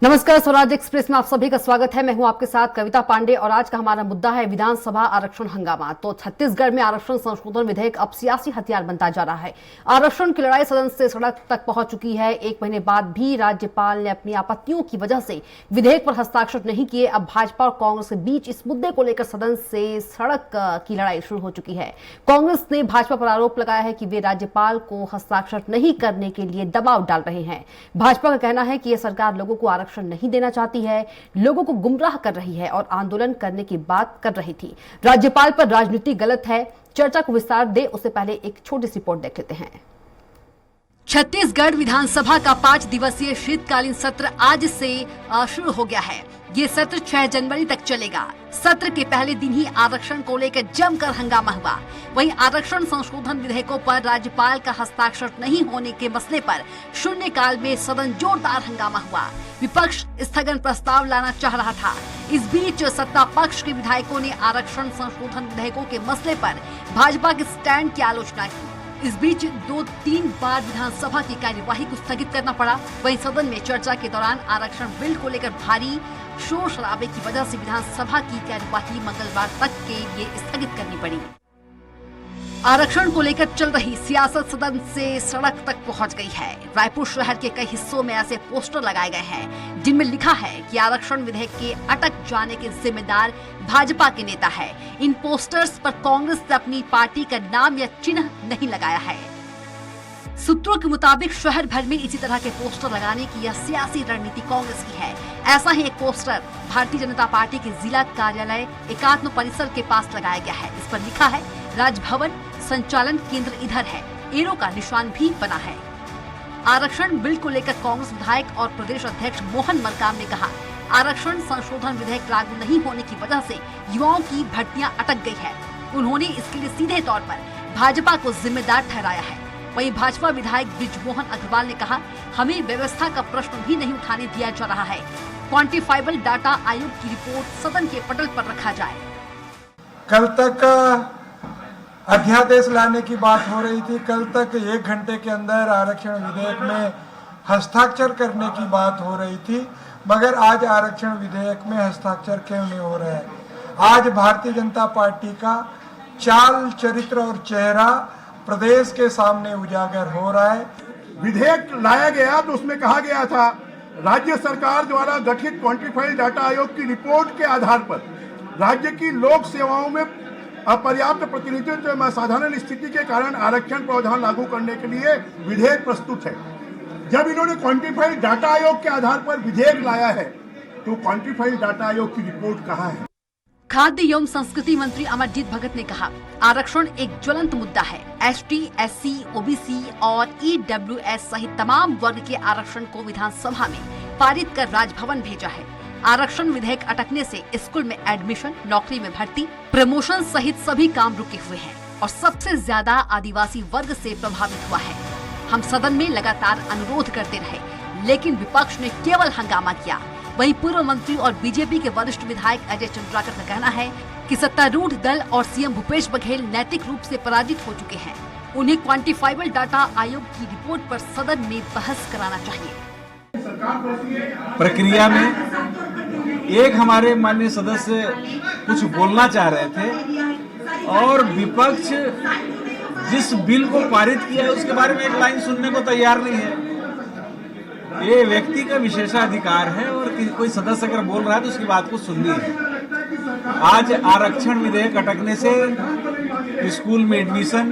नमस्कार, स्वराज एक्सप्रेस में आप सभी का स्वागत है। मैं हूं आपके साथ कविता पांडे और आज का हमारा मुद्दा है विधानसभा आरक्षण हंगामा। तो छत्तीसगढ़ में आरक्षण संशोधन विधेयक अब सियासी हथियार बनता जा रहा है। आरक्षण की लड़ाई सदन से सड़क तक पहुंच चुकी है। एक महीने बाद भी राज्यपाल ने अपनी आपत्तियों की वजह से विधेयक पर हस्ताक्षर नहीं किए। अब भाजपा और कांग्रेस के बीच इस मुद्दे को लेकर सदन से सड़क की लड़ाई शुरू हो चुकी है। कांग्रेस ने भाजपा पर आरोप लगाया है कि वे राज्यपाल को हस्ताक्षर नहीं करने के लिए दबाव डाल रहे हैं। भाजपा का कहना है कि यह सरकार लोगों को आरक्षण नहीं देना चाहती है, लोगों को गुमराह कर रही है और आंदोलन करने की बात कर रही थी। राज्यपाल पर राजनीति गलत है। चर्चा को विस्तार दे उससे पहले एक छोटी सी रिपोर्ट देख लेते हैं। छत्तीसगढ़ विधानसभा का 5 दिवसीय शीतकालीन सत्र आज से शुरू हो गया है। ये सत्र 6 जनवरी तक चलेगा। सत्र के पहले दिन ही आरक्षण को लेकर जमकर हंगामा हुआ। वहीं आरक्षण संशोधन विधेयकों पर राज्यपाल का हस्ताक्षर नहीं होने के मसले पर शून्यकाल में सदन जोरदार हंगामा हुआ। विपक्ष स्थगन प्रस्ताव लाना चाह रहा था। इस बीच सत्ता पक्ष के विधायकों ने आरक्षण संशोधन विधेयकों के मसले पर भाजपा के स्टैंड की आलोचना की। इस बीच 2-3 बार विधानसभा की कार्यवाही को स्थगित करना पड़ा। वहीं सदन में चर्चा के दौरान आरक्षण बिल को लेकर भारी शोर शराबे की वजह से विधानसभा की कार्यवाही मंगलवार तक के लिए स्थगित करनी पड़ी। आरक्षण को लेकर चल रही सियासत सदन से सड़क तक पहुंच गई है। रायपुर शहर के कई हिस्सों में ऐसे पोस्टर लगाए गए हैं जिनमें लिखा है कि आरक्षण विधेयक के अटक जाने के जिम्मेदार भाजपा के नेता है। इन पोस्टर्स पर कांग्रेस ने अपनी पार्टी का नाम या चिन्ह नहीं लगाया है। सूत्रों के मुताबिक शहर भर में इसी तरह के पोस्टर लगाने की यह सियासी रणनीति कांग्रेस की है। ऐसा ही एक पोस्टर भारतीय जनता पार्टी के जिला कार्यालय एकात्म परिसर के पास लगाया गया है। इस पर लिखा है राजभवन संचालन केंद्र इधर है। एरो का निशान भी बना है। आरक्षण बिल को लेकर कांग्रेस विधायक और प्रदेश अध्यक्ष मोहन मरकाम ने कहा, आरक्षण संशोधन विधेयक लागू नहीं होने की वजह से युवाओं की भर्तियां अटक गई है। उन्होंने इसके लिए सीधे तौर पर भाजपा को जिम्मेदार ठहराया है। वहीं भाजपा विधायक बृजमोहन अग्रवाल ने कहा, हमें व्यवस्था का प्रश्न भी नहीं उठाने दिया जा रहा है। क्वांटिफाइबल डाटा आयोग की रिपोर्ट सदन के पटल पर रखा जाए। कल तक अध्यादेश लाने की बात हो रही थी। कल तक 1 घंटे के अंदर आरक्षण विधेयक में हस्ताक्षर करने की बात हो रही थी, मगर आज आरक्षण विधेयक में हस्ताक्षर क्यों नहीं हो रहे हैं? आज भारतीय जनता पार्टी का चाल, चरित्र और चेहरा प्रदेश के सामने उजागर हो रहा है। विधेयक लाया गया तो उसमें कहा गया था राज्य सरकार द्वारा गठित क्वांटिफाइड डाटा आयोग की रिपोर्ट के आधार पर राज्य की लोक सेवाओं में अपर्याप्त प्रतिनिधित्व एवं असाधारण स्थिति के कारण आरक्षण प्रावधान लागू करने के लिए विधेयक प्रस्तुत है। जब इन्होंने क्वांटिफाइड डाटा आयोग के आधार पर विधेयक लाया है तो क्वांटिफाइड डाटा आयोग की रिपोर्ट कहाँ है? खाद्य एवं संस्कृति मंत्री अमरजीत भगत ने कहा, आरक्षण एक ज्वलंत मुद्दा है। एसटी, एससी, ओबीसी और ईडब्ल्यूएस सहित तमाम वर्ग के आरक्षण को विधानसभा में पारित कर राजभवन भेजा है। आरक्षण विधेयक अटकने से स्कूल में एडमिशन, नौकरी में भर्ती, प्रमोशन सहित सभी काम रुके हुए हैं और सबसे ज्यादा आदिवासी वर्ग से प्रभावित हुआ है। हम सदन में लगातार अनुरोध करते रहे, लेकिन विपक्ष ने केवल हंगामा किया। वहीं पूर्व मंत्री और बीजेपी के वरिष्ठ विधायक अजय चंद्राकर का कहना है कि सत्तारूढ़ दल और सीएम भूपेश बघेल नैतिक रूप से पराजित हो चुके हैं। उन्हें क्वांटिफाइबल डाटा आयोग की रिपोर्ट पर सदन में बहस कराना चाहिए। प्रक्रिया में एक हमारे माननीय सदस्य कुछ बोलना चाह रहे थे और विपक्ष जिस बिल को पारित किया है उसके बारे में एक लाइन सुनने को तैयार नहीं है। ये व्यक्ति का विशेषाधिकार है और कोई सदस्य अगर बोल रहा है तो उसकी बात को सुननी है। आज आरक्षण विधेयक अटकने से स्कूल में एडमिशन,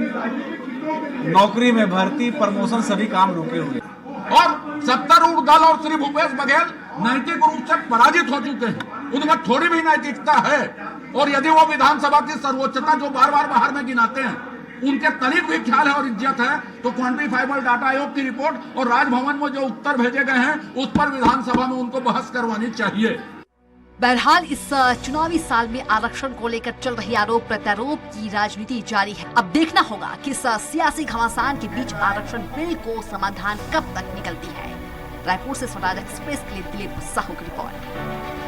नौकरी में भर्ती, प्रमोशन सभी काम रुके हुए और सत्तारूढ़ दल और श्री भूपेश बघेल नैतिक रूप से पराजित हो चुके हैं। उनमें थोड़ी भी नैतिकता है और यदि वो विधानसभा की सर्वोच्चता जो बार बार बाहर में गिनाते हैं उनके तनिक भी ख्याल है और इज्जत है तो क्वांटिफाइबल डाटा आयोग की रिपोर्ट और राजभवन में जो उत्तर भेजे गए हैं उस पर विधानसभा में उनको बहस करवानी चाहिए। बहरहाल इस चुनावी साल में आरक्षण को लेकर चल रही आरोप प्रत्यारोप की राजनीति जारी है। अब देखना होगा कि इस सियासी घमासान के बीच आरक्षण बिल को समाधान कब तक निकलती है। रायपुर से स्वराज एक्सप्रेस के लिए दिलीप साहू की रिपोर्ट।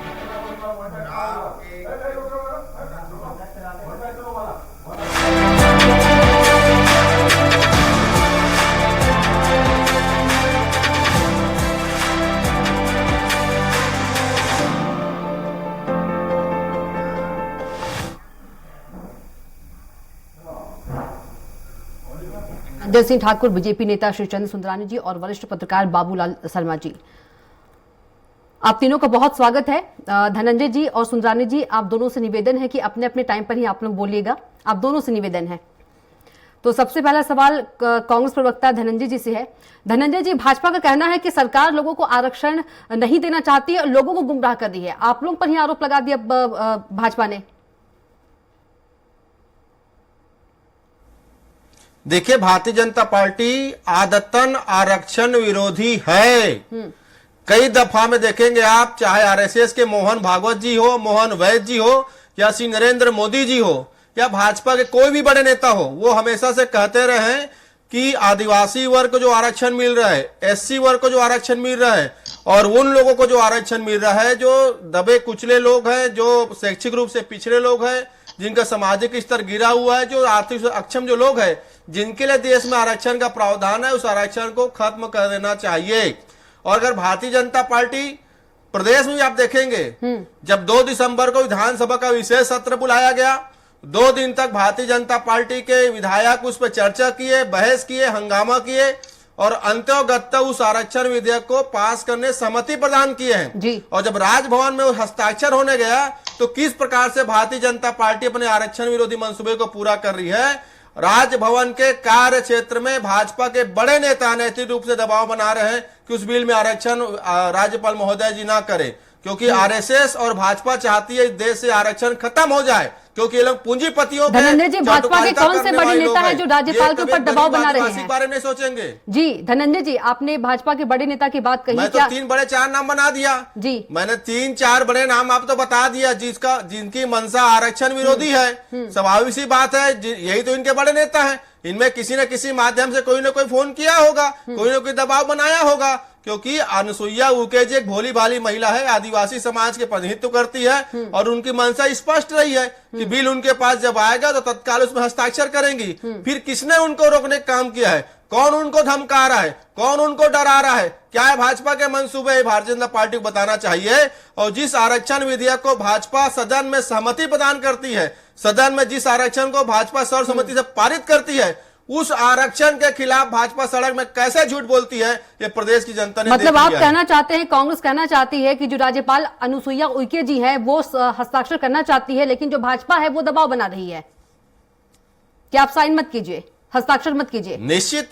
जय सिंह ठाकुर, बीजेपी नेता श्री चंद्र सुंदरानी जी और वरिष्ठ पत्रकार बाबूलाल शर्मा जी, आप तीनों का बहुत स्वागत है। धनंजय जी और सुंदरानी जी, आप दोनों से निवेदन है कि अपने अपने टाइम पर ही आप लोग बोलिएगा, आप दोनों से निवेदन है। तो सबसे पहला सवाल कांग्रेस प्रवक्ता धनंजय जी से है। धनंजय जी, भाजपा का कहना है कि सरकार लोगों को आरक्षण नहीं देना चाहती है और लोगों को गुमराह कर रही है, आप लोगों पर ही आरोप लगा दिया भाजपा ने। देखिए, भारतीय जनता पार्टी आदतन आरक्षण विरोधी है। कई दफा में देखेंगे आप, चाहे आरएसएस के मोहन भागवत जी हो, मोहन वैद जी हो, या श्री नरेंद्र मोदी जी हो, या भाजपा के कोई भी बड़े नेता हो, वो हमेशा से कहते रहे हैं कि आदिवासी वर्ग को जो आरक्षण मिल रहा है, एससी वर्ग को जो आरक्षण मिल रहा है, और उन लोगों को जो आरक्षण मिल रहा है जो दबे कुचले लोग हैं, जो शैक्षिक रूप से पिछड़े लोग हैं, जिनका सामाजिक स्तर गिरा हुआ है, जो आर्थिक अक्षम जो लोग हैं, जिनके लिए देश में आरक्षण का प्रावधान है, उस आरक्षण को खत्म कर देना चाहिए। और अगर भारतीय जनता पार्टी प्रदेश में भी आप देखेंगे, जब 2 दिसंबर को विधानसभा का विशेष सत्र बुलाया गया, 2 दिन तक भारतीय जनता पार्टी के विधायक उस पर चर्चा किए, बहस किए, हंगामा किए, और अंत्योगत्त उस आरक्षण विधेयक को पास करने सहमति प्रदान किए हैं। और जब राजभवन में हस्ताक्षर होने गया, तो किस प्रकार से भारतीय जनता पार्टी अपने आरक्षण विरोधी मंसूबे को पूरा कर रही है। राजभवन के कार्य क्षेत्र में भाजपा के बड़े नेता नैतिक रूप से दबाव बना रहे हैं कि उस बिल में आरक्षण राज्यपाल महोदय जी ना करें, क्योंकि आरएसएस और भाजपा चाहती है इस देश से आरक्षण खत्म हो जाए, क्योंकि ये लोग पूंजीपतियों पे धनंजय जी, भाजपा के कौन से बड़े नेता है जो राज्यपाल के ऊपर दबाव बना रहे हैं? बारे में सोचेंगे जी धनंजय जी, आपने भाजपा के बड़े नेता की बात कही, मैं तो 3 बड़े 4 नाम बना दिया जी। मैंने 3-4 बड़े नाम आप तो बता दिया, जिनकी मंशा आरक्षण विरोधी है। स्वाभाविक सी बात है, यही तो इनके बड़े नेता है। इनमें किसी न किसी माध्यम से कोई न कोई फोन किया होगा, कोई न कोई दबाव बनाया होगा, क्योंकि अनुसुईया उइके जी एक भोली भाली महिला है, आदिवासी समाज के प्रतिनिधित्व करती है, और उनकी मंशा स्पष्ट रही है कि बिल उनके पास जब आएगा तो तत्काल उसमें हस्ताक्षर करेंगी। फिर किसने उनको रोकने का काम किया है? कौन उनको धमका रहा है? कौन उनको डरा रहा है? क्या है भाजपा के मंसूबे? भारतीय जनता पार्टी को बताना चाहिए। और जिस आरक्षण विधेयक को भाजपा सदन में सहमति प्रदान करती है, सदन में जिस आरक्षण को भाजपा सर्वसम्मति से पारित करती है, उस आरक्षण के खिलाफ भाजपा सड़क में कैसे झूठ बोलती है, ये प्रदेश की जनता ने मतलब आप कहना चाहते हैं, कांग्रेस कहना चाहती है कि जो राज्यपाल अनुसुईया उइके जी हैं वो हस्ताक्षर करना चाहती है, लेकिन जो भाजपा है वो दबाव बना रही है कि आप साइन मत कीजिए, हस्ताक्षर मत कीजिए। निश्चित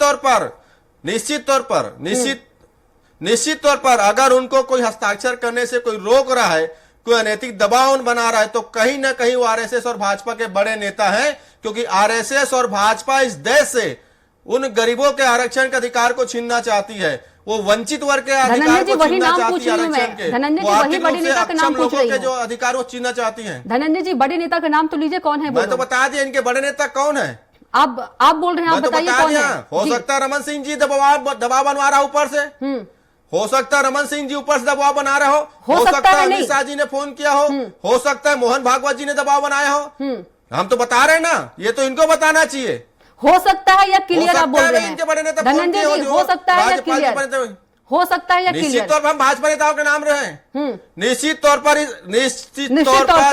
तौर पर अगर उनको कोई हस्ताक्षर करने से कोई रोक रहा है, कोई अनैतिक दबाव बना रहा है, तो कहीं ना कहीं वो आरएसएस और भाजपा के बड़े नेता हैं, क्योंकि आरएसएस और भाजपा इस देश से उन गरीबों के आरक्षण के अधिकार को छीनना चाहती है, वो वंचित वर्ग के अधिकार को छीनना चाहती है, आरक्षण के, वो आर्थिक रूप से अक्षम लोगों के जो अधिकार वो छीनना चाहती है। धनंजय जी, बड़े नेता का नाम तो लीजिए, कौन है? मैं तो बता दिया इनके बड़े नेता कौन है। आप बोल रहे हैं, आप बताइए कौन है? हो सकता है रमन सिंह जी दबाव बनवा रहा ऊपर से, हो सकता है रमन सिंह जी ऊपर से दबाव बना रहे हो सकता है अमित शाह जी ने फोन किया हो सकता है मोहन भागवत जी ने दबाव बनाया हो। हम तो बता रहे हैं ना, ये तो इनको बताना चाहिए। हो सकता है या क्लियर आप बोल रहे हैं? इनके बड़े नेता धनंजय जी, हो सकता है या क्लियर? हो सकता है या क्लियर? निश्चित तौर पर हम भाजपा नेताओं के नाम रहे हैं। निश्चित तौर पर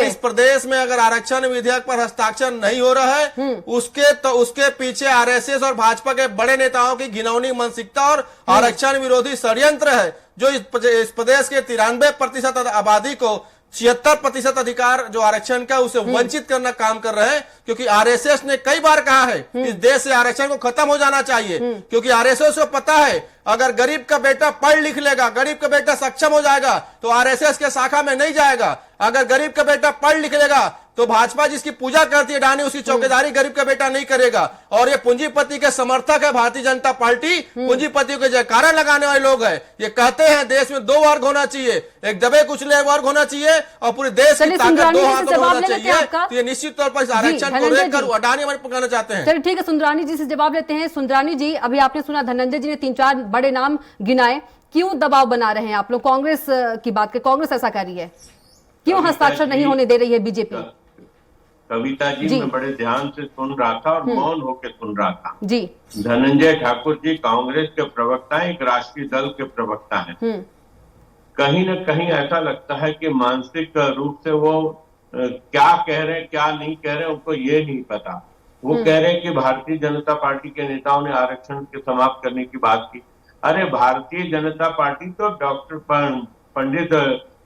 इस प्रदेश में अगर आरक्षण विधेयक पर हस्ताक्षर नहीं हो रहा है, उसके पीछे आरएसएस और भाजपा के बड़े नेताओं की घिनौनी मानसिकता और आरक्षण विरोधी षड्यंत्र है, जो इस प्रदेश के 93% आबादी को 76% अधिकार जो आरक्षण का उसे वंचित करना काम कर रहे हैं। क्योंकि आरएसएस ने कई बार कहा है इस देश से आरक्षण को खत्म हो जाना चाहिए, क्योंकि आरएसएस को पता है अगर गरीब का बेटा पढ़ लिख लेगा, गरीब का बेटा सक्षम हो जाएगा, तो आरएसएस के शाखा में नहीं जाएगा। अगर गरीब का बेटा पढ़ लिख लेगा तो भाजपा जिसकी पूजा करती है डानी, उसकी चौकीदारी गरीब का बेटा नहीं करेगा। और ये पूंजीपति के समर्थक है भारतीय जनता पार्टी, पूंजीपतियों के जयकारा लगाने वाले लोग हैं। ये कहते हैं देश में 2 वर्ग होना चाहिए, एक दबे कुचले वर्ग होना चाहिए और पूरे देश की ताकत 2 हाथ में होना चाहिए। तो ये निश्चित तौर पर इस आरक्षण को लेकर अडानी हमारे पकाना चाहते हैं। चलिए ठीक है, सुंदरानी जी से जवाब लेते हैं। सुंदरानी जी, अभी आपने सुना धनंजय जी ने 3-4 बड़े नाम गिनाए, क्यों दबाव बना रहे हैं आप लोग? कांग्रेस की बात कर, कांग्रेस ऐसा कर रही है, क्यों हस्ताक्षर नहीं होने दे रही है बीजेपी? कविता जी, मैं बड़े ध्यान से सुन रहा था और मौन होकर सुन रहा था जी। धनंजय ठाकुर जी कांग्रेस के प्रवक्ता हैं, एक राष्ट्रीय दल के प्रवक्ता हैं। कहीं न कहीं ऐसा लगता है कि मानसिक रूप से वो क्या कह रहे हैं क्या नहीं कह रहे हैं उनको ये नहीं पता। वो कह रहे हैं कि भारतीय जनता पार्टी के नेताओं ने आरक्षण के समाप्त करने की बात की। अरे भारतीय जनता पार्टी तो डॉक्टर पंडित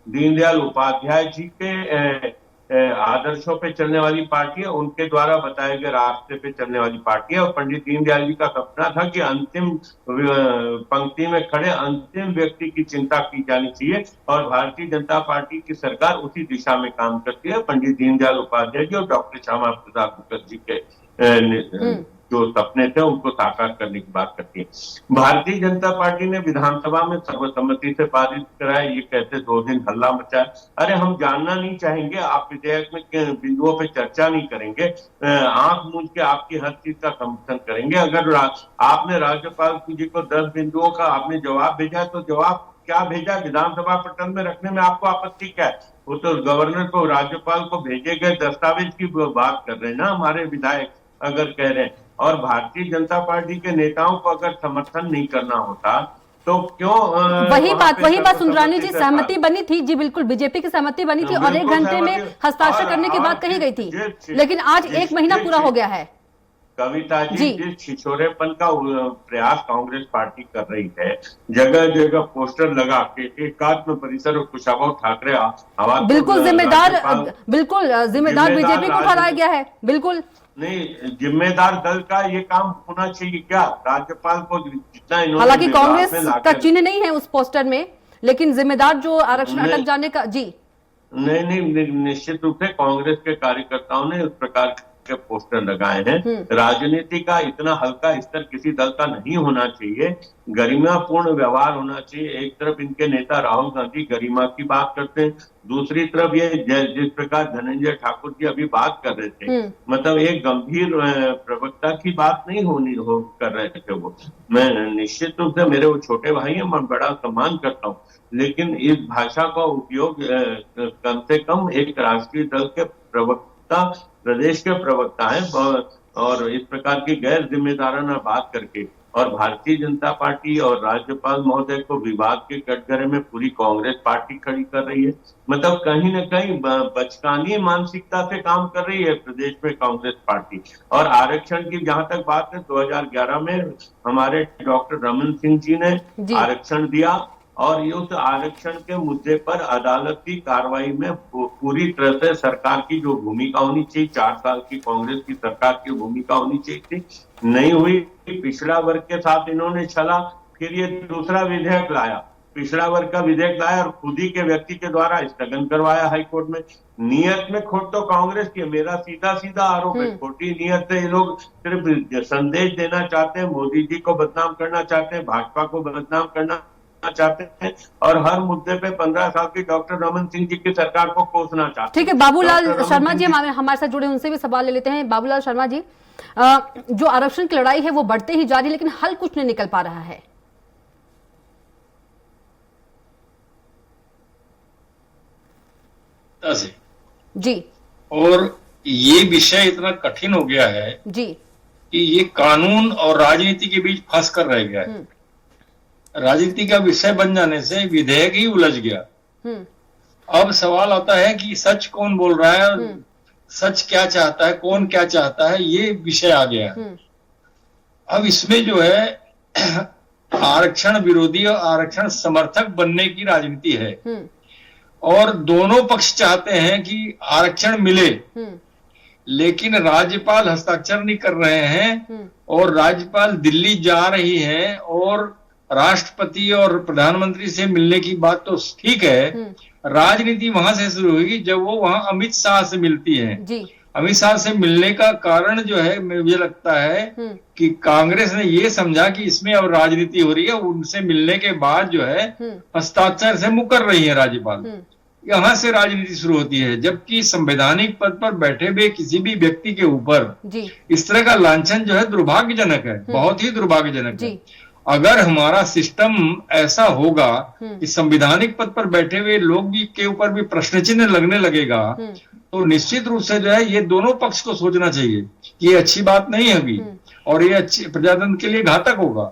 दीनदयाल उपाध्याय जी के आदर्शों पे चलने वाली पार्टी है, उनके द्वारा बताए गए रास्ते पे चलने वाली पार्टी है। और पंडित दीनदयाल जी का सपना था कि अंतिम पंक्ति में खड़े अंतिम व्यक्ति की चिंता की जानी चाहिए, और भारतीय जनता पार्टी की सरकार उसी दिशा में काम करती है। पंडित दीनदयाल उपाध्याय जी और डॉक्टर श्यामा प्रसाद मुखर्जी के जो सपने थे उनको साकार करने की बात करती है। भारतीय जनता पार्टी ने विधानसभा में सर्वसम्मति से पारित कराया, ये कहते 2 दिन हल्ला मचाया। अरे हम जानना नहीं चाहेंगे, आप विधेयक में किन बिंदुओं पे चर्चा नहीं करेंगे, आंख मूंद के आपकी हर चीज का समर्थन करेंगे। अगर आपने राज्यपाल जी को 10 बिंदुओं का आपने जवाब भेजा, तो जवाब क्या भेजा, विधानसभा पटल में रखने में आपको आपत्ति क्या है? वो तो गवर्नर को, राज्यपाल को भेजे गए दस्तावेज की बात कर रहे हैं ना हमारे विधायक, अगर कह रहे हैं। और भारतीय जनता पार्टी के नेताओं को अगर समर्थन नहीं करना होता तो क्यों वही बात सुंदरानी जी, सहमति बनी थी जी, बिल्कुल बीजेपी की सहमति बनी थी और 1 घंटे में हस्ताक्षर करने की बात कही गई थी, लेकिन आज 1 महीना पूरा हो गया है। कविता जी, जिस छिछोरेपन का प्रयास कांग्रेस पार्टी कर रही है, जगह जगह पोस्टर लगा के एकात्म परिसर और कुशाभाऊ ठाकरे आवाज, बिल्कुल जिम्मेदार बीजेपी को ठहराया गया है। बिल्कुल नहीं, जिम्मेदार दल का ये काम होना चाहिए क्या? राज्यपाल को जितना इन्होंने, हालांकि कांग्रेस का चिन्ह नहीं है उस पोस्टर में, लेकिन जिम्मेदार जो आरक्षण अटक जाने का जी नहीं, निश्चित रूप से कांग्रेस के कार्यकर्ताओं ने उस प्रकार के पोस्टर लगाए हैं। राजनीति का इतना हल्का स्तर किसी दल का नहीं होना चाहिए, गरिमापूर्ण व्यवहार होना चाहिए। एक तरफ इनके नेता राहुल गांधी गरिमा की बात करते हैं, दूसरी तरफ ये जिस प्रकार धनंजय ठाकुर जी अभी बात कर रहे थे, मतलब एक गंभीर प्रवक्ता की बात नहीं कर रहे थे वो। मैं निश्चित रूप से, मेरे वो छोटे भाई हैं, मैं बड़ा सम्मान करता हूँ, लेकिन इस भाषा का उपयोग कम से कम एक राष्ट्रीय दल के प्रवक्ता, प्रदेश के प्रवक्ता हैं, और इस प्रकार की गैर जिम्मेदाराना बात करके, और भारतीय जनता पार्टी और राज्यपाल महोदय को विवाद के कटघरे में पूरी कांग्रेस पार्टी खड़ी कर रही है। मतलब कहीं न कहीं बचकानी मानसिकता से काम कर रही है प्रदेश में कांग्रेस पार्टी। और आरक्षण की जहां तक बात है, 2011 में हमारे डॉक्टर रमन सिंह जी ने आरक्षण दिया, और ये उस आरक्षण के मुद्दे पर अदालत की कार्रवाई में पूरी तरह से सरकार की जो भूमिका होनी चाहिए, 4 साल की कांग्रेस की सरकार की भूमिका होनी चाहिए थी, नहीं हुई। पिछड़ा वर्ग के साथ इन्होंने चला, फिर ये दूसरा विधेयक लाया, पिछड़ा वर्ग का विधेयक लाया और खुद ही के व्यक्ति के द्वारा स्थगन करवाया हाईकोर्ट में। नियत में खोट तो कांग्रेस की, मेरा सीधा आरोप है, खोटी नियत से ये लोग सिर्फ संदेश देना चाहते हैं, मोदी जी को बदनाम करना चाहते हैं, भाजपा को बदनाम करना चाहते हैं, और हर मुद्दे पे 15 साल की डॉक्टर रमन सिंह जी की सरकार को कोसना चाहते हैं। ठीक है, बाबूलाल शर्मा जी हमारे साथ जुड़े, उनसे भी सवाल ले लेते हैं। बाबूलाल शर्मा जी, जो आरक्षण की लड़ाई है वो बढ़ते ही जा रही है, लेकिन हल कुछ नहीं निकल पा रहा है। जी, और ये विषय इतना कठिन हो गया है जी कि ये कानून और राजनीति के बीच फंस कर रह गया है। राजनीति का विषय बन जाने से विधेयक ही उलझ गया। अब सवाल आता है कि सच कौन बोल रहा है, सच क्या चाहता है, कौन क्या चाहता है, ये विषय आ गया है। अब इसमें जो है आरक्षण विरोधी और आरक्षण समर्थक बनने की राजनीति है, और दोनों पक्ष चाहते हैं कि आरक्षण मिले, लेकिन राज्यपाल हस्ताक्षर नहीं कर रहे हैं, और राज्यपाल दिल्ली जा रही है, और राष्ट्रपति और प्रधानमंत्री से मिलने की बात तो ठीक है, राजनीति वहां से शुरू होगी जब वो वहां अमित शाह से मिलती है। अमित शाह से मिलने का कारण जो है, मुझे लगता है कि कांग्रेस ने ये समझा कि इसमें अब राजनीति हो रही है, उनसे मिलने के बाद जो है हस्ताक्षर से मुकर रही है राज्यपाल, यहाँ से राजनीति शुरू होती है। जबकि संवैधानिक पद पर बैठे हुए किसी भी व्यक्ति के ऊपर इस तरह का लांछन जो है दुर्भाग्यजनक है, बहुत ही दुर्भाग्यजनक है। अगर हमारा सिस्टम ऐसा होगा कि संवैधानिक पद पर बैठे हुए लोग भी के ऊपर भी प्रश्न चिन्ह लगने लगेगा, तो निश्चित रूप से जो है ये दोनों पक्ष को सोचना चाहिए कि ये अच्छी बात नहीं होगी, और ये अच्छी प्रजातंत्र के लिए घातक होगा।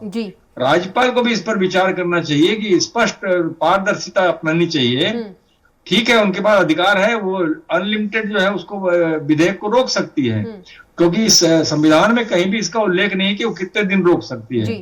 राज्यपाल को भी इस पर विचार करना चाहिए कि स्पष्ट पारदर्शिता अपनानी चाहिए। ठीक है, उनके पास अधिकार है, वो अनलिमिटेड जो है उसको विधेयक को रोक सकती है, क्योंकि इस संविधान में कहीं भी इसका उल्लेख नहीं है कि वो कितने दिन रोक सकती है। जी।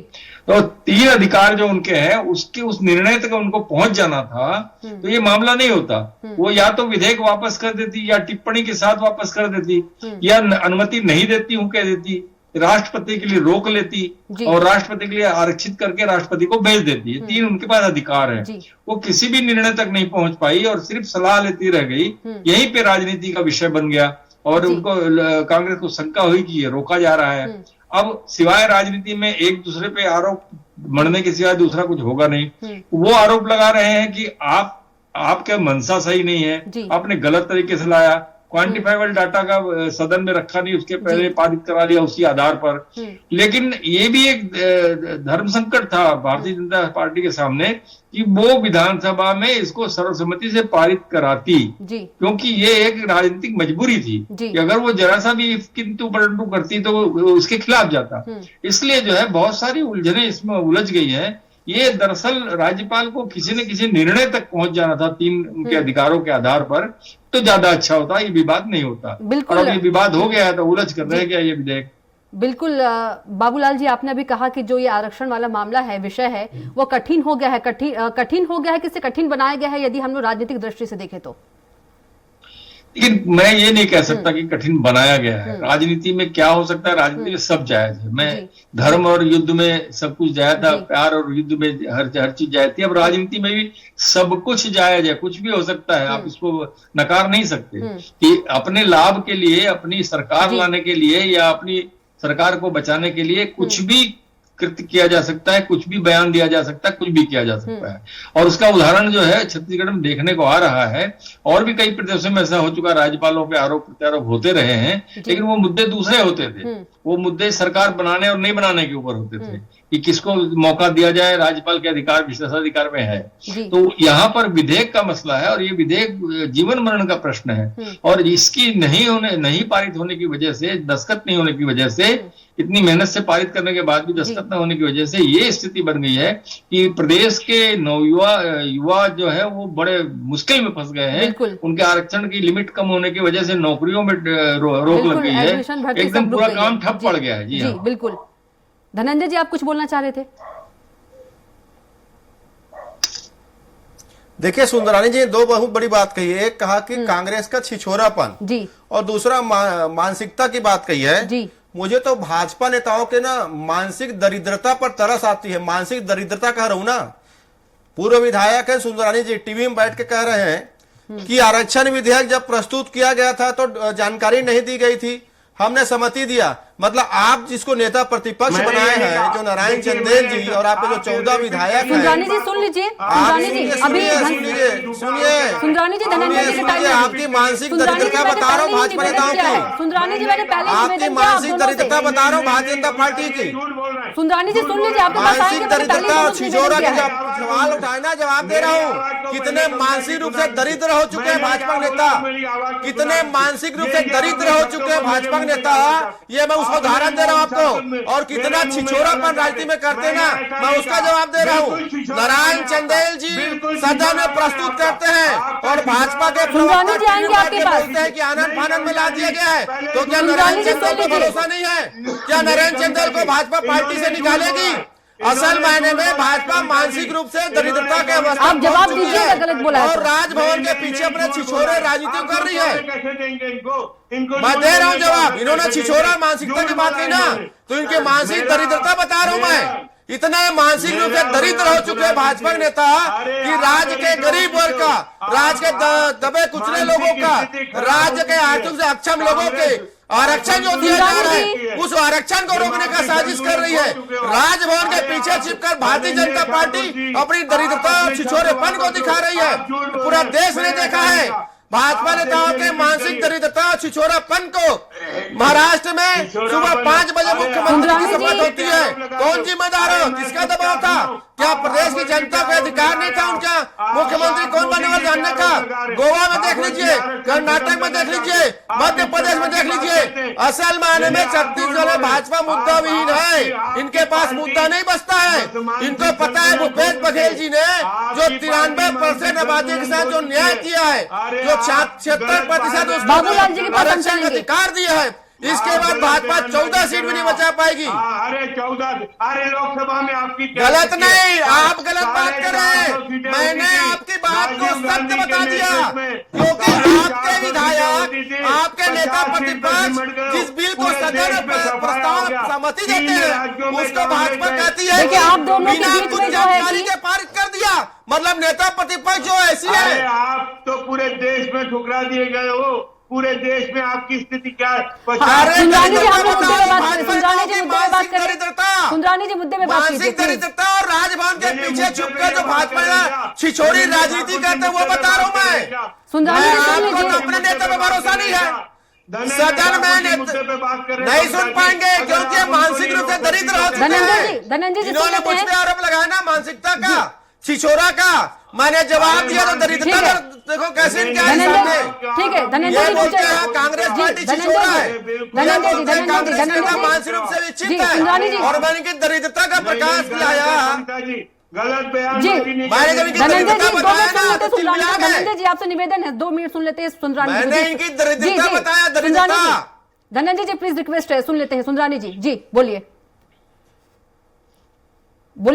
तो 3 अधिकार जो उनके हैं उसके उस निर्णय तक उनको पहुंच जाना था, तो ये मामला नहीं होता। वो या तो विधेयक वापस कर देती, या टिप्पणी के साथ वापस कर देती, या अनुमति नहीं देती हूं कह देती, राष्ट्रपति के लिए रोक लेती और राष्ट्रपति के लिए आरक्षित करके राष्ट्रपति को भेज देती है। 3 उनके पास अधिकार है। वो किसी भी निर्णय तक नहीं पहुंच पाई और सिर्फ सलाह लेती रह गई। यहीं पे राजनीति का विषय बन गया और उनको कांग्रेस को शंका हुई कि ये रोका जा रहा है। अब सिवाय राजनीति में एक दूसरे पे आरोप मढ़ने के सिवाय दूसरा कुछ होगा नहीं। वो आरोप लगा रहे हैं कि आपका मंशा सही नहीं है, आपने गलत तरीके से लाया, क्वांटिफाइबल डाटा का सदन में रखा नहीं, उसके पहले पारित करा लिया उसी आधार पर। लेकिन ये भी एक धर्म संकट था भारतीय जनता पार्टी के सामने कि वो विधानसभा में इसको सर्वसम्मति से पारित कराती, क्योंकि ये एक राजनीतिक मजबूरी थी कि अगर वो जरा सा भी किंतु परंतु करती तो उसके खिलाफ जाता। इसलिए जो है बहुत सारी उलझने इसमें उलझ गई है। ये दरअसल राज्यपाल को किसी न किसी निर्णय तक पहुंच जाना था 3 उनके अधिकारों के आधार पर, तो ज्यादा अच्छा होता, ये विवाद नहीं होता। बिल्कुल। और अब ये विवाद हो गया है तो उलझ कर रह गया ये विधेयक। बिल्कुल बाबूलाल जी, आपने अभी कहा कि जो ये आरक्षण वाला मामला है, विषय है, वो कठिन हो गया है। कठिन हो गया है, किससे कठिन बनाया गया है यदि हम लोग राजनीतिक दृष्टि से देखें तो? लेकिन मैं ये नहीं कह सकता कि कठिन बनाया गया है। राजनीति में क्या हो सकता है, राजनीति में सब जायज है। मैं धर्म और युद्ध में सब कुछ जायज था, प्यार और युद्ध में हर चीज जायज थी। अब राजनीति में भी सब कुछ जायज है, कुछ भी हो सकता है, आप इसको नकार नहीं सकते कि अपने लाभ के लिए, अपनी सरकार लाने के लिए या अपनी सरकार को बचाने के लिए कुछ भी कृत्य किया जा सकता है, कुछ भी बयान दिया जा सकता है, कुछ भी किया जा सकता है। और उसका उदाहरण जो है छत्तीसगढ़ में देखने को आ रहा है। और भी कई प्रदेशों में ऐसा हो चुका, राज्यपालों पे आरोप प्रत्यारोप होते रहे हैं, लेकिन वो मुद्दे दूसरे होते थे। वो मुद्दे सरकार बनाने और नहीं बनाने के ऊपर होते थे कि किसको मौका दिया जाए, राज्यपाल के अधिकार विशेषाधिकार में है। तो यहाँ पर विधेयक का मसला है और ये विधेयक जीवन मरण का प्रश्न है। और इसकी नहीं पारित होने की वजह से, दस्तखत नहीं होने की वजह से, इतनी मेहनत से पारित करने के बाद भी दस्तखत न होने की वजह से ये स्थिति बन गई है कि प्रदेश के युवा जो है वो बड़े मुश्किल में फंस गए हैं। उनके आरक्षण की लिमिट कम होने की वजह से नौकरियों में रोक लग गई है, एकदम पूरा काम ठप पड़ गया है। जी बिल्कुल। धनंजय जी, आप कुछ बोलना चाह रहे थे? देखिए सुंदरानी जी, 2 बहुत बड़ी बात कही है। एक कहा कि कांग्रेस का छिछोरापन जी, और दूसरा मानसिकता की बात कही है जी। मुझे तो भाजपा नेताओं के ना मानसिक दरिद्रता पर तरस आती है। मानसिक दरिद्रता कह रहा हूं ना। पूर्व विधायक है सुंदरानी जी, टीवी में बैठ के कह रहे हैं कि आरक्षण विधेयक जब प्रस्तुत किया गया था तो जानकारी नहीं दी गई थी, हमने सहमति दिया। मतलब आप जिसको नेता प्रतिपक्ष बनाए हैं, जो नारायण चंदेल जी और आपके जो 14 विधायक हैं। सुंदरानी जी सुन लीजिए, सुंदरानी जी अभी सुनिए, सुंदरानी जी, धनंजय जी सुनिए, आपकी मानसिक दरिद्रता बता रहा हूँ भाजपा नेताओं की। सुंदरानी जी, मैंने पहले आपकी मानसिक दरिद्रता बता रहा हूँ भारतीय जनता पार्टी की। सुंदरानी जी सुन लीजिए, आपके मानसिक दरिद्रता और छिछोरा के सवाल उठाए ना, जवाब दे रहा हूँ। कितने मानसिक रूप से दरिद्र हो चुके हैं भाजपा नेता, कितने मानसिक रूप से दरिद्र हो चुके हैं भाजपा नेता, ये मैं उदाहरण दे रहा हूं आपको। और कितना छिछोरापन राजनीति में करते ना, मैं उसका जवाब दे रहा हूं। नारायण चंदेल जी सदन में प्रस्तुत करते हैं और भाजपा के प्रवक्ता बोलते हैं कि आनंद फानंद में ला दिया गया है। तो क्या नारायण चंदेल को भरोसा नहीं है? क्या नारायण चंदेल को भाजपा पार्टी से निकालेगी? असल मायने में भाजपा मानसिक रूप से दरिद्रता के अवस्था आप जवाब दीजिए, गलत बोला और राजभवन के पीछे अपने छिछोरे राजनीति कर रही है। मैं दे रहा हूं जवाब। इन्होंने छिछोरा मानसिकता की बात की ना, तो इनकी मानसिक दरिद्रता बता रहा हूं मैं। इतना मानसिक रूप से दरिद्र हो चुके हैं भाजपा नेता कि राज्य के गरीब वर्ग का, राज्य के दबे कुचले लोगों का, राज्य के आर्थिक से अक्षम लोगों के आरक्षण जो दिया जा रहा है, उस आरक्षण को रोकने का साजिश कर रही है। राजभवन के पीछे छिपकर भारतीय जनता पार्टी अपनी दरिद्रता और छिछोरेपन को दिखा रही है। पूरा देश ने देखा है भाजपा नेताओं के मानसिक दरिद्रता और छिछोरापन को। महाराष्ट्र में सुबह 5 बजे मुख्यमंत्री की शपथ होती है, कौन जिम्मेदार हो, किसका दबाव था? क्या प्रदेश की जनता को अधिकार नहीं था उनका मुख्यमंत्री कौन बने वाला जानने का? गोवा में देख लीजिए, कर्नाटक में देख लीजिए, मध्य प्रदेश में देख लीजिए। असल मायने में छत्तीसगढ़ में भाजपा मुद्दा विहीन है, इनके पास मुद्दा नहीं बचता है। इनको पता है भूपेश बघेल जी ने जो 93% आबादी के साथ जो न्याय किया है, जो 76% आरक्षण अधिकार दिया है, इसके बाद भाजपा 14 सीट भी नहीं बचा पाएगी। अरे 14, अरे लोकसभा में आपकी गलत नहीं, आप गलत बात कर रहे हैं। मैंने आपकी बात को सत्य बता दिया, क्योंकि आपके विधायक, आपके नेता प्रतिपक्ष जिस बिल को सदन प्रस्ताव सहमति देते हैं उसको भाजपा कहती है देखिए, आप दोनों के बिना बीच में कुछ जो है जानकारी कि के पारित कर दिया। मतलब नेता प्रतिपक्ष जो ऐसी है। अरे आप तो पूरे देश में ठुकरा दिए गए हो। पूरे देश में आपकी स्थिति क्या है? सुंदरानी जी, हम लोग मुद्दे पे बात करें। सुंदरानी जी मुद्दे पे बात करें। दरिद्रता, सुंदरानी जी मुद्दे पे बात कीजिए मानसिक दरिद्रता और राजभवन के पीछे छुपकर जो भाजपा छिछोरी राजनीति करते हैं वो बता रहा हूँ मैं। सुंदरानी जी सुन आपको तो लीजिए। अपने नेता पे भरोसा नहीं है। सदन में नहीं सुन पाएंगे क्योंकि मानसिक रूप से दरिद्र हो चुके हैं। धनंजय जी इन्होंने मुझ पे आरोप लगाया ना मानसिकता का, छिछोरा का। मैंने जवाब दिया तो दरिद्रता का देखो कैसे क्या है सामने। ठीक है धनंजय जी, बोलते हैं कांग्रेस पार्टी छिछोरा है, धनंजय जी मानसिक रूप से विक्षिप्त सुंदरानी जी। है और मैंने की दरिद्रता का प्रकाश किया। गलत बयान जी मैंने जब इनकी धनंजय जी दरिद्रता 2 मिनट बताया सुन ना लेते तो सुंदरानी चिल्ला जी। गए। धनंजय जी आपसे निवेदन है 2 मिनट सुन लेते हैं सुंदरानी जी। मैंने इनकी दरिद्रता बताया, दरिद्रता। धनंजय जी प्लीज रिक्वेस्ट है, सुन लेते हैं सुंदरानी जी। जी बोलिए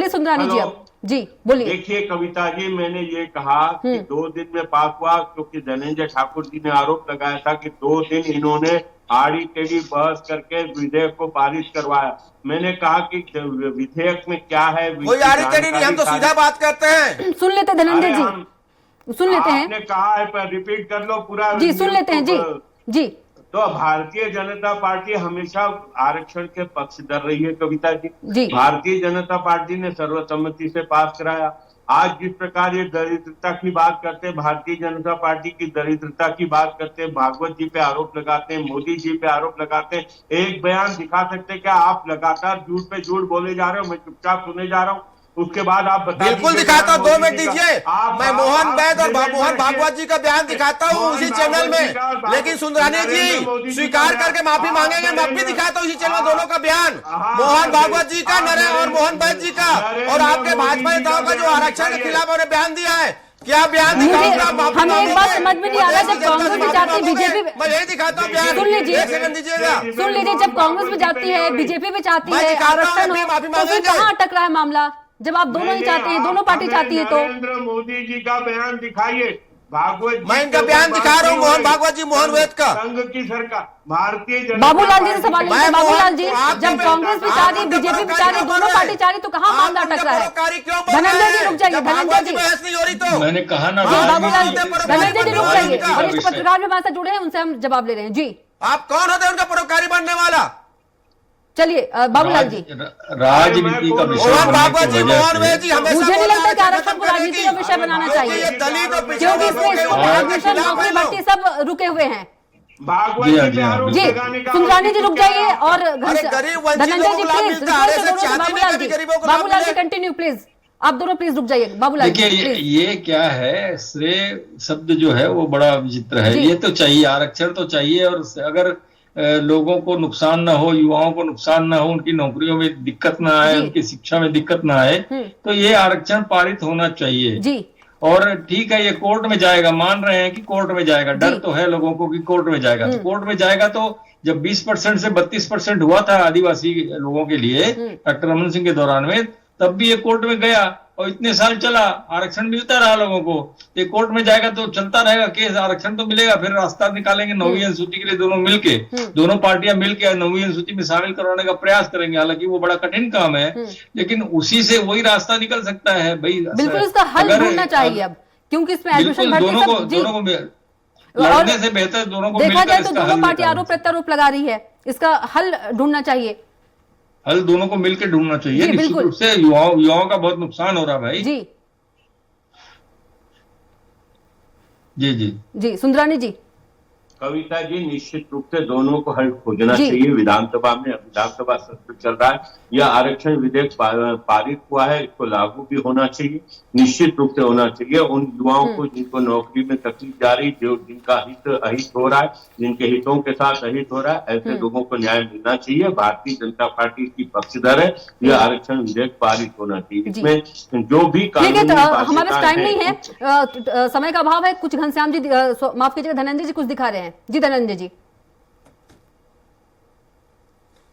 सुंदरानी जी, आप जी बोलिए। देखिए कविता जी, मैंने ये कहा कि 2 दिन में पास हुआ, क्योंकि धनंजय ठाकुर जी ने आरोप लगाया था कि 2 दिन इन्होंने आड़ी टेढ़ी बहस करके विधेयक को पारित करवाया। मैंने कहा कि विधेयक में क्या है, कोई आड़ी टेढ़ी नहीं, हम तो सीधा बात करते हैं। सुन लेते हैं धनंजय जी, सुन लेते हैं। आपने कहा है पर रिपीट कर लो पूरा जी सुन लेते हैं। जी जी तो भारतीय जनता पार्टी हमेशा आरक्षण के पक्षधर रही है कविता जी। जी। भारतीय जनता पार्टी ने सर्वसम्मति से पास कराया। आज जिस प्रकार ये दरिद्रता की बात करते हैं, भारतीय जनता पार्टी की दरिद्रता की बात करते हैं, भागवत जी पे आरोप लगाते हैं, मोदी जी पे आरोप लगाते हैं, एक बयान दिखा सकते हैं क्या? आप लगातार झूठ पे झूठ बोले जा रहे हो, मैं चुपचाप सुने जा रहा हूँ। उसके बाद आप बता बिल्कुल दिखाता हूँ, 2 मिनट दीजिए। मैं मोहन वैद और मोहन भागवत जी का बयान दिखाता हूँ उसी चैनल में। लेकिन सुंदरानी जी स्वीकार करके माफी मांगेंगे, मैं भी दिखाता हूँ उसी चैनल में दोनों का बयान, मोहन भागवत जी का और मोहन वैद जी का, और आपके भाजपा नेताओं का जो आरक्षण के खिलाफ उन्होंने बयान दिया है। क्या बयान दिखाऊंगा? हमें एक बात समझ में नहीं आ रहा, जब कांग्रेस में जाती है बीजेपी, मैं यही दिखाता हूँ बयान। सुन लीजिए, एक सेकंड दीजिएगा। सुन लीजिए, जब कांग्रेस में जाती है, बीजेपी में चाहती है आरक्षण हो, तो फिर कहाँ अटक रहा है मामला? जब आप दोनों ही चाहते हैं, दोनों पार्टी चाहती है तो नरेंद्र मोदी जी का बयान दिखाइए। भागवत मैं इनका बयान दिखा रहा हूँ, मोहन भागवत जी, मोहन वैद का। संघ की सरकार, भारतीय जनता बाबूलाल जी से सवाल नहीं है। बाबूलाल जी, आप जब कांग्रेस भी चाह रही, बीजेपी भी चाह रही, दोनों पार्टी चाह रही, तो कहाँ मामला अटक रहा है? धनंजय जी रुक जाइए, धनंजय जी बहस नहीं हो रही तो मैंने कहा ना बाबूलाल जी, राजनीति- धनंजय जी रुक जाइए। राजनीति का वरिष्ठ विषय। पत्रकार भी हमारे साथ जुड़े हैं, उनसे हम जवाब ले रहे हैं। जी आप कौन होते हैं उनका परोपकारी बनने वाला? चलिए बाबूलाल जी। राजनीति का विषय मोहन होने भागवत की जी, वजह मोहन से- वैद जी हमेशा मुझे नहीं बोला लगता कि है आरक्षण को राजनीति का विषय बनाना चाहिए, ये दलित और पिछड़े क्योंकि इसमें वर्गों के एडमिशन, खिलाफ नौकरी, है लोग। भर्ती सब रुके हुए हैं। भागवत जी हाँ, जी जी पे हाँ, आरोप जी लगाने का सुंदरानी जी रुक जाइए और अरे गरीब वंचित धनंजय लोगों जी को लाभ प्लीज मिलता है, आरएसएस चाहती नहीं बाबूलाल कभी जी, गरीबों को लाभ बाबूलाल जी मिले। कंटिन्यू प्लीज, आप दोनों प्लीज रुक जाइए। बाबूलाल जी देखिए प्लीज। ये क्या है, श्रेय शब्द जो है वो बड़ा विचित्र है। जी। ये तो चाहिए, आरक्षण तो चाहिए, और अगर लोगों को नुकसान ना हो, युवाओं को नुकसान ना हो, उनकी नौकरियों में दिक्कत ना आए, जी। उनकी शिक्षा में दिक्कत ना आए, तो ये आरक्षण पारित होना चाहिए। जी और ठीक है, ये कोर्ट में जाएगा, मान रहे हैं कि कोर्ट में जाएगा, डर जी। तो है लोगों को कि कोर्ट में जाएगा। तो कोर्ट में जाएगा तो जब 20% से 32% हुआ था आदिवासी लोगों के लिए डॉक्टर रमन सिंह के दौरान में, तब भी ये कोर्ट में गया और इतने साल चला, आरक्षण मिलता रहा लोगों को। ये कोर्ट में जाएगा तो चलता रहेगा केस, आरक्षण तो मिलेगा, फिर रास्ता निकालेंगे 9वीं अनुसूची के लिए, दोनों मिलके, दोनों पार्टियां मिलके 9वीं अनुसूची में शामिल करवाने का प्रयास करेंगे। हालांकि वो बड़ा कठिन काम है, लेकिन उसी से वही रास्ता निकल सकता है भाई। बिल्कुल इसका हल ढूंढना चाहिए अब, क्योंकि इसमें एडमिशन बिल्कुल भर्ती दोनों सब को जी लड़ने से बेहतर दोनों को देखा मिलकर जाए तो इसका दोनों हल पार्टी निकालना आरोप प्रत्यारोप लगा रही है, इसका हल ढूंढना चाहिए। हल दोनों को मिलकर ढूंढना चाहिए। जी, निश्चित बिल्कुल। रूप से युवाओं का बहुत नुकसान हो रहा है भाई। जी जी जी जी सुंदरानी जी। कविता जी, निश्चित रूप से दोनों को हल खोजना जी। चाहिए। विधानसभा में विधानसभा सत्र चल रहा है, यह आरक्षण विधेयक पारित हुआ है, इसको लागू भी होना चाहिए, निश्चित रूप से होना चाहिए। उन युवाओं को जिनको नौकरी में तकलीफ जा रही, जो जिनका अहित हो रहा है, जिनके हितों के साथ अहित हो रहा है, ऐसे लोगों को न्याय मिलना चाहिए। भारतीय जनता पार्टी की पक्षधर है, यह आरक्षण विधेयक पारित होना चाहिए। इसमें जो भी ठीक है, कानूनी तो हमारे पास बाध्यताएं टाइम नहीं हैं, है, समय का अभाव है। कुछ, घनश्याम जी माफ कीजिएगा, धनंजय जी कुछ दिखा रहे हैं। जी धनंजय जी।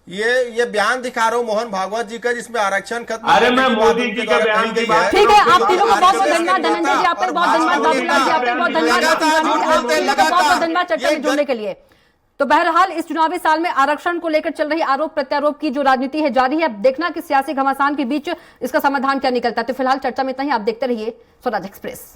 ये बयान दिखा रहा हूँ मोहन भागवत जी का, जिसमें आरक्षण खत्म अरे करने मैं की बात मोदी उनके जी के द्वारा बयान कही की गई बात है। ठीक है, आप तीनों को बहुत बहुत आरक्षण धन्यवाद। धनंजय जी आपका बहुत धन्यवाद, बाबूलाल जी आपका बहुत धन्यवाद, लगातार झूठ बोलते हैं, बहुत बहुत लगातार। धन्यवाद चर्चा में जुड़ने के लिए। तो बहरहाल इस चुनावी साल में आरक्षण को लेकर चल रही आरोप प्रत्यारोप की जो राजनीति है जारी है। अब देखना कि सियासी घमासान के बीच इसका समाधान क्या निकलता है। तो फिलहाल चर्चा में इतना ही। आप देखते रहिए स्वराज एक्सप्रेस।